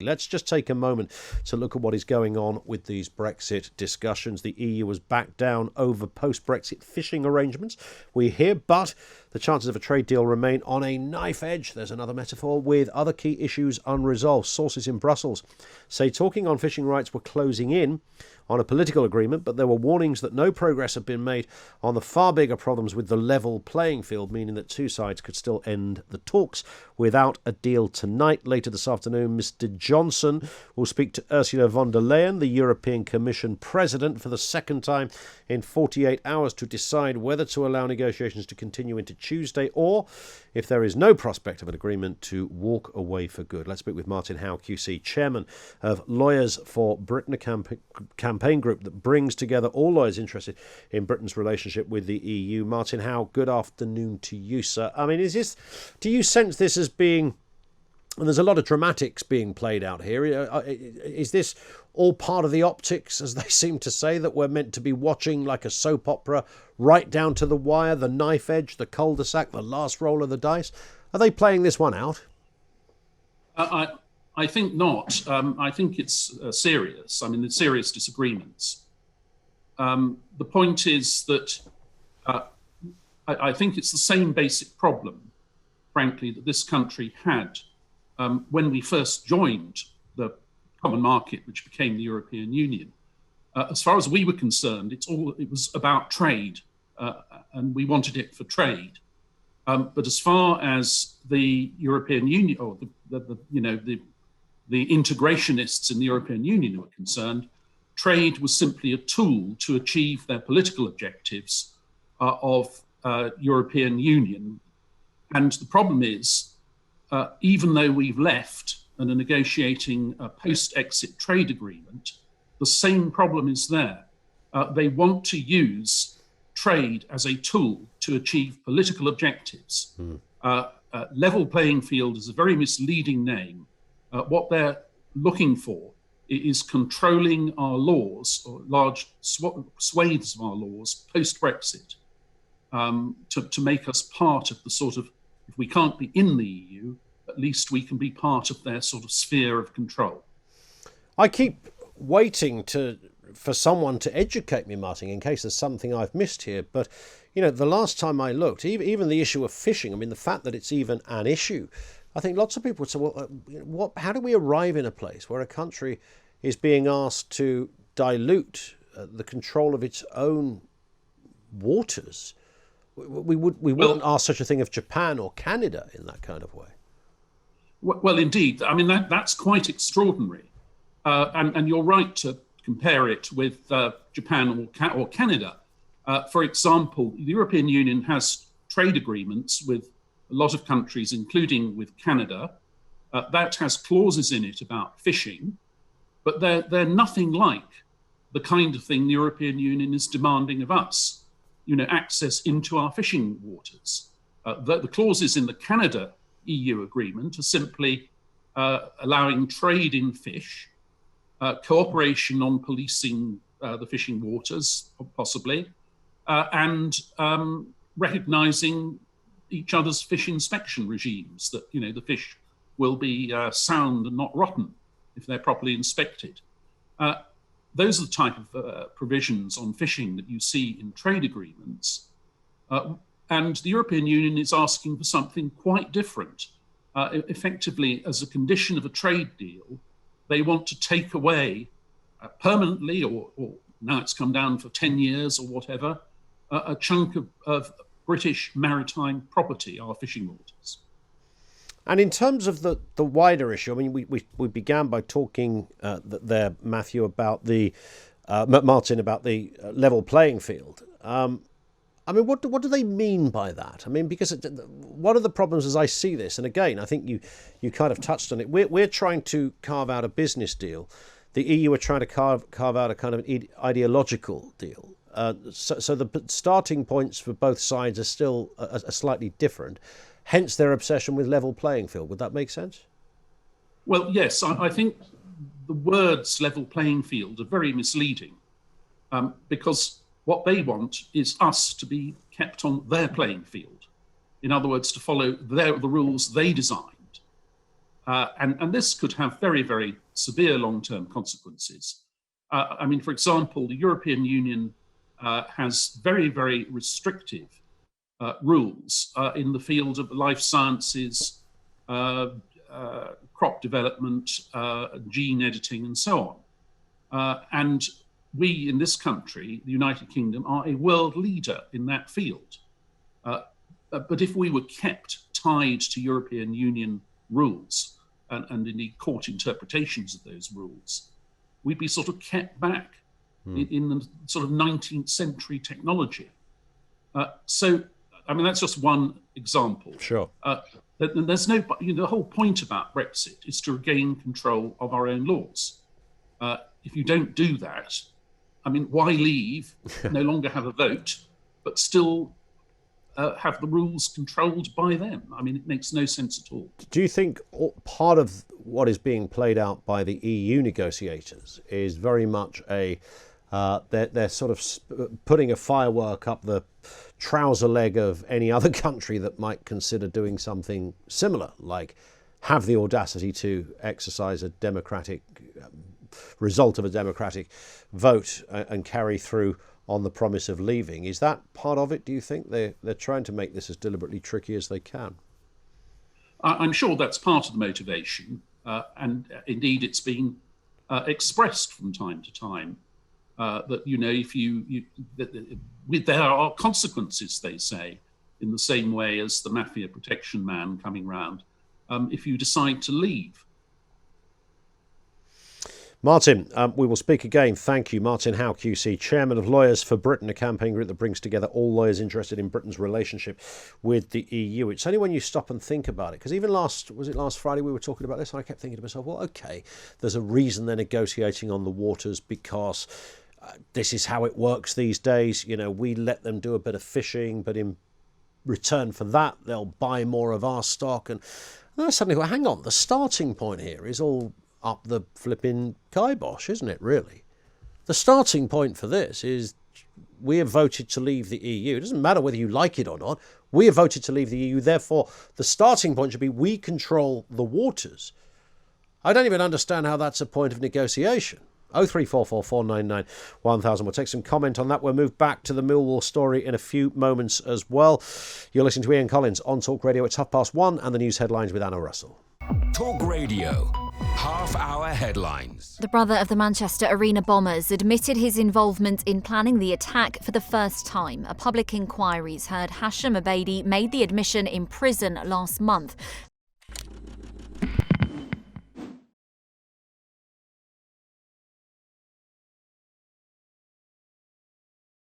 Let's just take a moment to look at what is going on with these Brexit discussions. The EU has backed down over post-Brexit fishing arrangements, we hear, but the chances of a trade deal remain on a knife edge. There's another metaphor, with other key issues unresolved. Sources in Brussels say talking on fishing rights were closing in on a political agreement, but there were warnings that no progress had been made on the far bigger problems with the level playing field, meaning that two sides could still end the talks without a deal tonight. Later this afternoon, Mr. Johnson will speak to Ursula von der Leyen, the European Commission President, for the second time in 48 hours to decide whether to allow negotiations to continue into Tuesday or, if there is no prospect of an agreement, to walk away for good. Let's speak with Martin Howe QC, chairman of Lawyers for Britain, a campaign group that brings together all lawyers interested in Britain's relationship with the EU. Martin Howe, good afternoon to you, sir. I mean, do you sense this as being, and there's a lot of dramatics being played out here, is this all part of the optics, as they seem to say, that we're meant to be watching like a soap opera right down to the wire, the knife edge, the cul-de-sac, the last roll of the dice? Are they playing this one out? I think not. I think it's serious. I mean, there's serious disagreements. The point is that I think it's the same basic problem, frankly, that this country had when we first joined the common market, which became the European Union. As far as we were concerned, it was about trade, and we wanted it for trade. But as far as the European Union, or the integrationists in the European Union were concerned, trade was simply a tool to achieve their political objectives of European Union. And the problem is, even though we've left and are negotiating a post-exit trade agreement, the same problem is there. They want to use trade as a tool to achieve political objectives. Level playing field is a very misleading name. What they're looking for is controlling our laws, or large swathes of our laws, post-Brexit, to make us part of the sort of, if we can't be in the EU, at least we can be part of their sort of sphere of control. I keep waiting for someone to educate me, Martin, in case there's something I've missed here. But, the last time I looked, even the issue of fishing, I mean, the fact that it's even an issue, I think lots of people would say, well, how do we arrive in a place where a country is being asked to dilute the control of its own waters? We wouldn't ask such a thing of Japan or Canada in that kind of way. Well, indeed. I mean, that's quite extraordinary. And you're right to compare it with Japan or Canada. For example, the European Union has trade agreements with a lot of countries, including with Canada. That has clauses in it about fishing, but they're nothing like the kind of thing the European Union is demanding of us, access into our fishing waters. The clauses in the Canada EU agreement are simply allowing trade in fish, cooperation on policing the fishing waters, possibly, and recognizing each other's fish inspection regimes, that, the fish will be sound and not rotten if they're properly inspected. Those are the type of provisions on fishing that you see in trade agreements. And the European Union is asking for something quite different. Effectively, as a condition of a trade deal, they want to take away permanently, or now it's come down for 10 years or whatever, a chunk of British maritime property, our fishing waters. And in terms of the wider issue, I mean, we began by talking there, Matthew, about Martin, about the level playing field. I mean, what do they mean by that? I mean, because one of the problems as I see this, and again, I think you kind of touched on it, we're trying to carve out a business deal. The EU are trying to carve out a kind of ideological deal. So the starting points for both sides are still are slightly different. Hence their obsession with level playing field. Would that make sense? Well, yes, I think the words level playing field are very misleading, because what they want is us to be kept on their playing field. In other words, to follow the rules they designed. And this could have very, very severe long-term consequences. For example, the European Union has very, very restrictive rules in the field of life sciences, crop development, gene editing, and so on. And we in this country, the United Kingdom, are a world leader in that field. But if we were kept tied to European Union rules, and indeed court interpretations of those rules, we'd be sort of kept back in the sort of 19th century technology. That's just one example. Sure. There's no, the whole point about Brexit is to regain control of our own laws. If you don't do that, why leave, no longer have a vote, but still have the rules controlled by them? It makes no sense at all. Do you think part of what is being played out by the EU negotiators is very much they're sort of putting a firework up the trouser leg of any other country that might consider doing something similar, like have the audacity to exercise a democratic result of a democratic vote and carry through on the promise of leaving? Is that part of it, do you think? They're trying to make this as deliberately tricky as they can. I'm sure that's part of the motivation, and indeed it's been expressed from time to time that, if there are consequences, they say, in the same way as the mafia protection man coming round, if you decide to leave. Martin, we will speak again. Thank you. Martin Howe QC, Chairman of Lawyers for Britain, a campaign group that brings together all lawyers interested in Britain's relationship with the EU. It's only when you stop and think about it, because even last Friday we were talking about this, and I kept thinking to myself, well, okay, there's a reason they're negotiating on the waters, because this is how it works these days. We let them do a bit of fishing, but in return for that, they'll buy more of our stock. And then I suddenly thought, hang on, the starting point here is all up the flipping kibosh, isn't it, really? The starting point for this is we have voted to leave the EU. It doesn't matter whether you like it or not. We have voted to leave the EU. Therefore, the starting point should be we control the waters. I don't even understand how that's a point of negotiation. 03444991000. We'll take some comment on that. We'll move back to the Millwall story in a few moments as well. You're listening to Ian Collins on Talk Radio. It's 1:30 and the news headlines with Anna Russell. Talk Radio. Half-hour headlines. The brother of the Manchester Arena bombers admitted his involvement in planning the attack for the first time. A public inquiry's heard Hashim Abedi made the admission in prison last month.